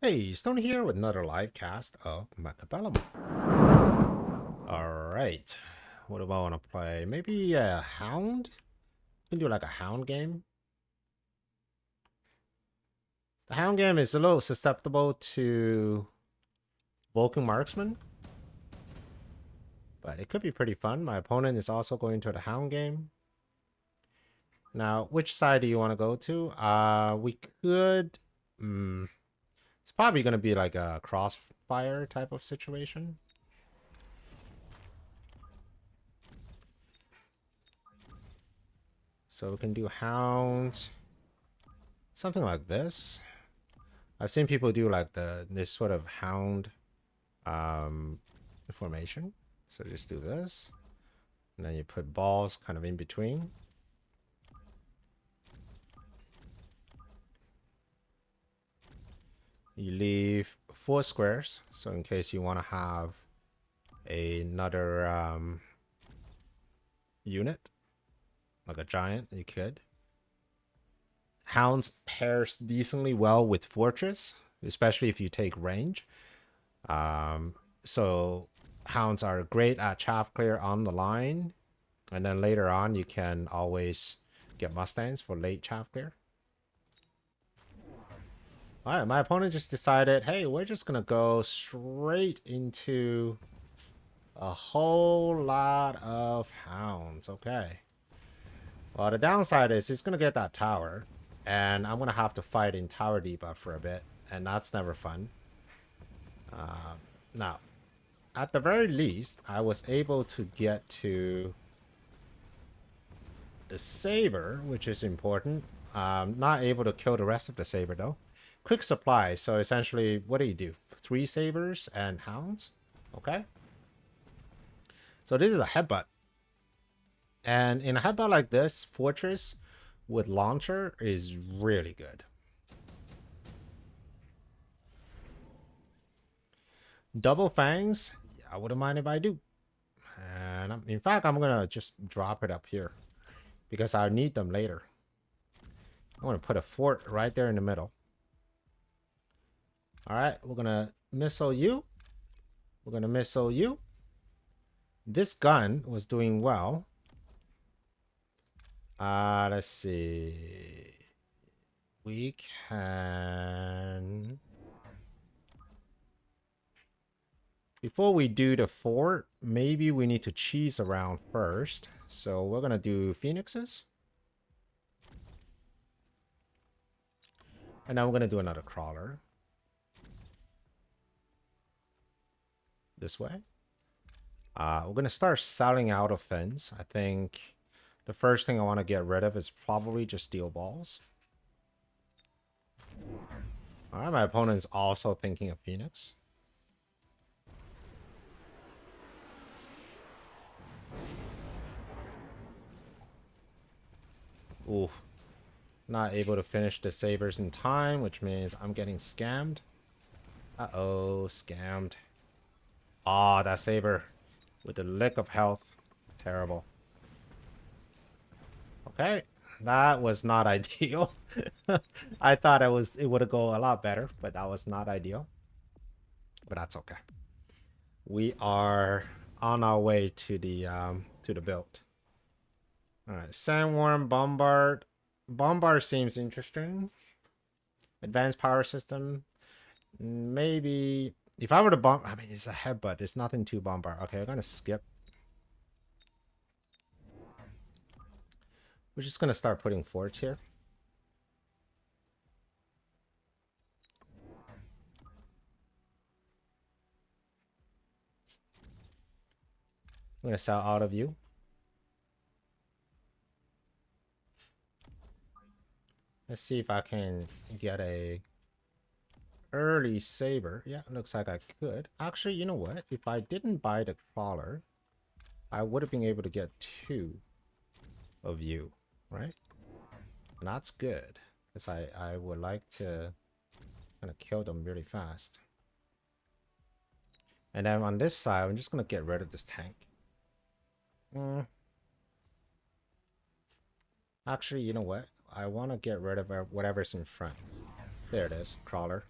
Hey, Stoney here with another live cast of Mechabellum. Alright, what do I want to play? Maybe a Hound? We can do like a Hound game. The Hound game is a little susceptible to Vulcan Marksman, but it could be pretty fun. My opponent is also going to the Hound game. Now, which side do you want to go to? We could... it's probably going to be like a crossfire type of situation. So we can do Hounds. Something like this. I've seen people do like this sort of hound formation. So just do this. And then you put balls kind of in between. You leave 4 squares. So in case you want to have another unit, like a giant, you could. Hounds pairs decently well with Fortress, especially if you take range. So Hounds are great at chaff clear on the line. And then later on, you can always get Mustangs for late chaff clear. Alright, my opponent just decided, hey, we're just going to go straight into a whole lot of Hounds. Okay. Well, the downside is he's going to get that tower. And I'm going to have to fight in tower debuff for a bit. And that's never fun. Now, at the very least, I was able to get to the Saber, which is important. Not able to kill the rest of the Saber, though. Quick supply. So essentially, what do? 3 Sabers and Hounds? Okay. So this is a headbutt. And in a headbutt like this, Fortress with launcher is really good. Double fangs, yeah, I wouldn't mind if I do. And in fact, I'm gonna just drop it up here because I need them later. I'm gonna put a fort right there in the middle. All right, we're gonna missile you. We're gonna missile you. This gun was doing well. Let's see. We can... Before we do the fort, maybe we need to cheese around first. So we're going to do Phoenixes. And now we're going to do another crawler. This way. We're going to start selling out of fins. I think the first thing I want to get rid of is probably just steel balls. Alright, my opponent is also thinking of Phoenix. Ooh. Not able to finish the Sabers in time, which means I'm getting scammed. Uh-oh, scammed. Ah, that Saber with the lick of health. Terrible. Okay, that was not ideal. I thought it would go a lot better, but that was not ideal. But that's okay. We are on our way to the build. All right, Sandworm, Bombard. Bombard seems interesting. Advanced power system. Maybe if I were to bomb, I mean, it's a headbutt. It's nothing too bombard. Okay, we're gonna skip. We're just gonna start putting forts here. I'm gonna sell out of you. Let's see if I can get a early Saber. Yeah, looks like I could. Actually, you know what? If I didn't buy the crawler, I would have been able to get 2 of you, right? And that's good, because I would like to kind of kill them really fast. And then on this side, I'm just going to get rid of this tank. Actually, you know what? I want to get rid of whatever's in front. There it is, crawler.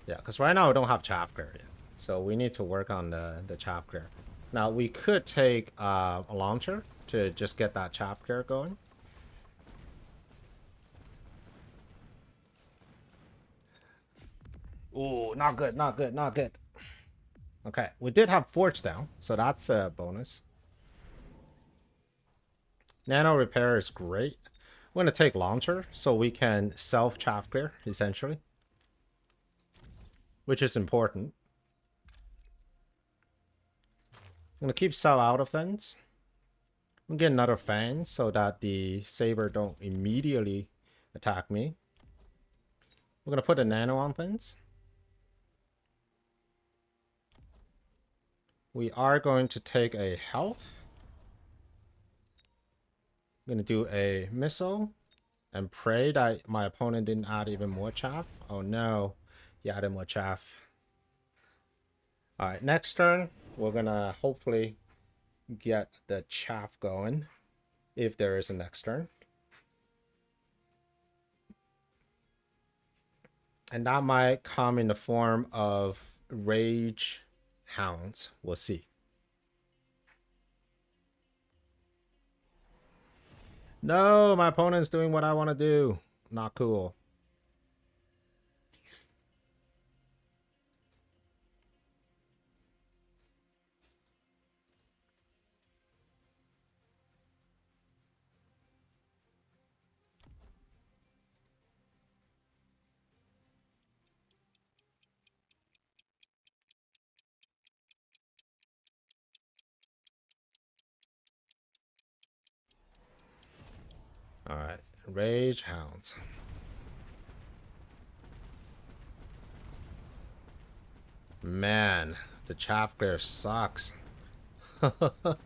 Yeah, because right now we don't have chaff clear yet. So we need to work on the chaff clear. Now we could take a launcher to just get that chaff clear going. Ooh, not good, not good, not good. Okay, we did have forts down, so that's a bonus. Nano repair is great. We're going to take launcher so we can self chaff clear, essentially. Which is important. I'm going to keep cell out of fence. I'm going to get another fan so that the saber don't immediately attack me. We're going to put a nano on fence. We are going to take a health. I'm going to do a missile and pray that my opponent didn't add even more chaff. Oh no, he added more chaff. All right, next turn, we're going to hopefully get the chaff going if there is a next turn. And that might come in the form of rage hounds. We'll see. No, my opponent's doing what I want to do. Not cool. All right, rage hounds. Man, the chaff clear sucks. Uh-oh,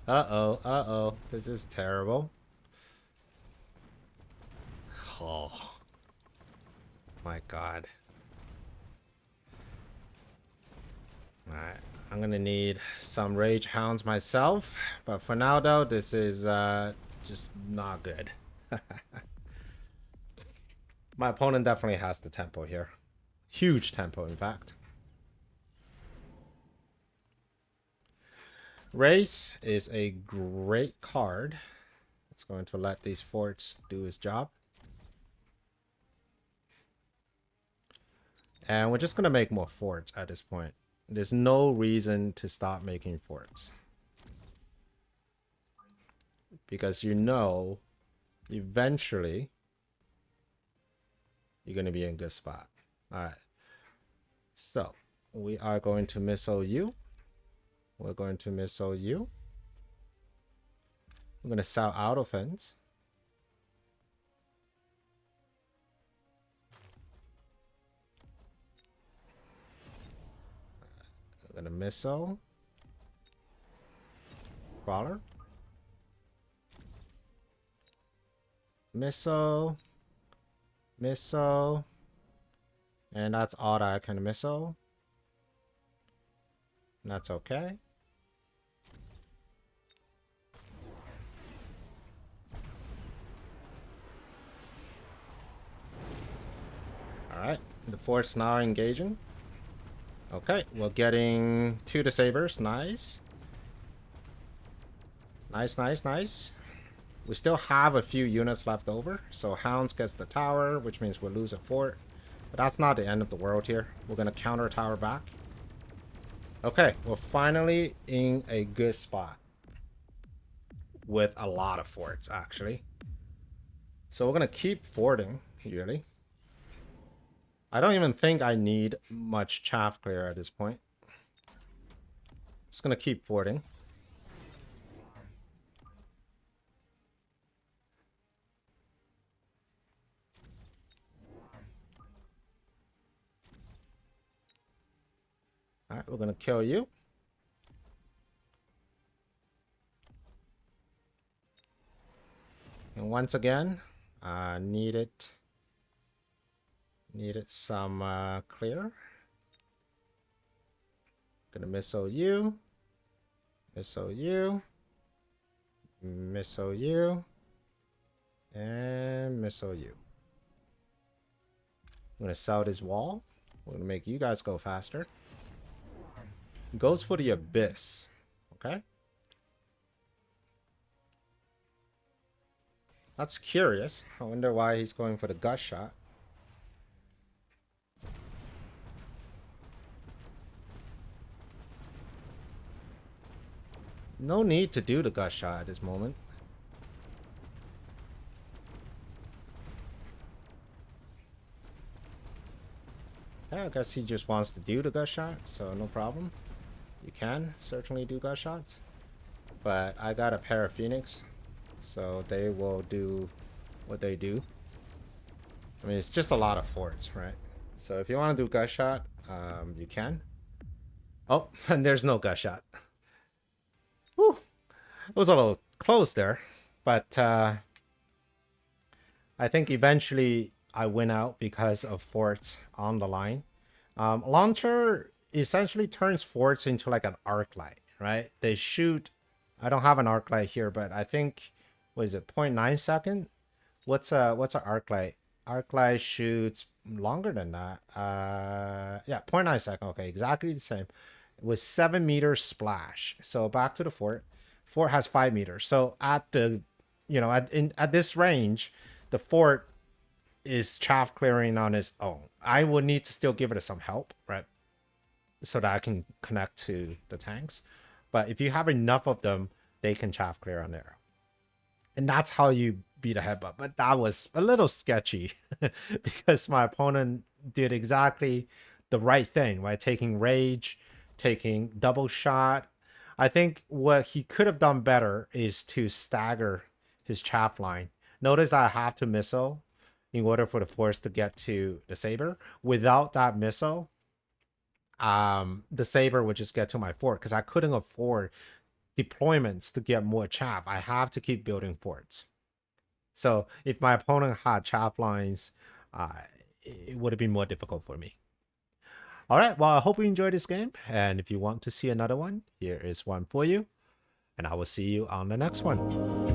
uh-oh. This is terrible. Oh. My God. Alright, I'm gonna need some rage hounds myself. But for now, though, this is just not good. My opponent definitely has the tempo here. Huge tempo, in fact. Wraith is a great card. It's going to let these forts do his job. And we're just going to make more forts at this point. There's no reason to stop making forts. Because you know, eventually, you're going to be in a good spot. Alright. So, we are going to missile you. We're going to missile you. I'm going to sell out offense. I'm going to missile. Brawler. Missile. Missile. And that's all that I can missile. And that's okay. Alright, the fort's now engaging. Okay, we're getting 2 disabers. Nice. Nice, nice, nice. We still have a few units left over. So Hounds gets the tower, which means we'll lose a fort. But that's not the end of the world here. We're going to counter tower back. Okay, we're finally in a good spot. With a lot of forts, actually. So we're going to keep forting, really. I don't even think I need much chaff clear at this point. Just going to keep forting. Alright, we're going to kill you. And once again, needed some clear. Gonna missile you. Missile you. Missile you. And missile you. I'm gonna sell this wall. We're gonna make you guys go faster. Goes for the abyss. Okay. That's curious. I wonder why he's going for the gust shot. No need to do the gust shot at this moment. Yeah, I guess he just wants to do the gust shot, so no problem. You can certainly do gust shots. But I got a pair of Phoenix, so they will do what they do. I mean, it's just a lot of forts, right? So if you want to do gust shot, you can. Oh, and there's no gust shot. Whew. It was a little close there, but I think eventually I win out because of forts on the line. Launcher essentially turns forts into like an arc light, right? They shoot. I don't have an arc light here, but I think, what is it, 0.9 second? What's an arc light? Arc light shoots longer than that. Yeah, 0.9 second. Okay, exactly the same. With 7 meters splash. So back to the fort. Fort has 5 meters. So at the, at this range, the fort is chaff clearing on its own. I would need to still give it some help, right? So that I can connect to the tanks. But if you have enough of them, they can chaff clear on their own. And that's how you beat a headbutt. But that was a little sketchy because my opponent did exactly the right thing, right? Taking rage, taking double shot. I think what he could have done better is to stagger his chaff line. Notice I have to missile in order for the force to get to the saber. Without that missile, the saber would just get to my fort because I couldn't afford deployments to get more chaff. I have to keep building forts. So if my opponent had chaff lines, it would have been more difficult for me. All right, well, I hope you enjoyed this game. And if you want to see another one, here is one for you. And I will see you on the next one.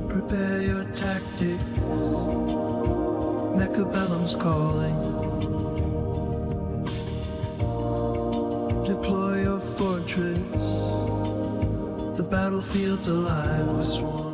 Prepare your tactics. Mechabellum's calling. Deploy your fortress. The battlefield's alive with swarms.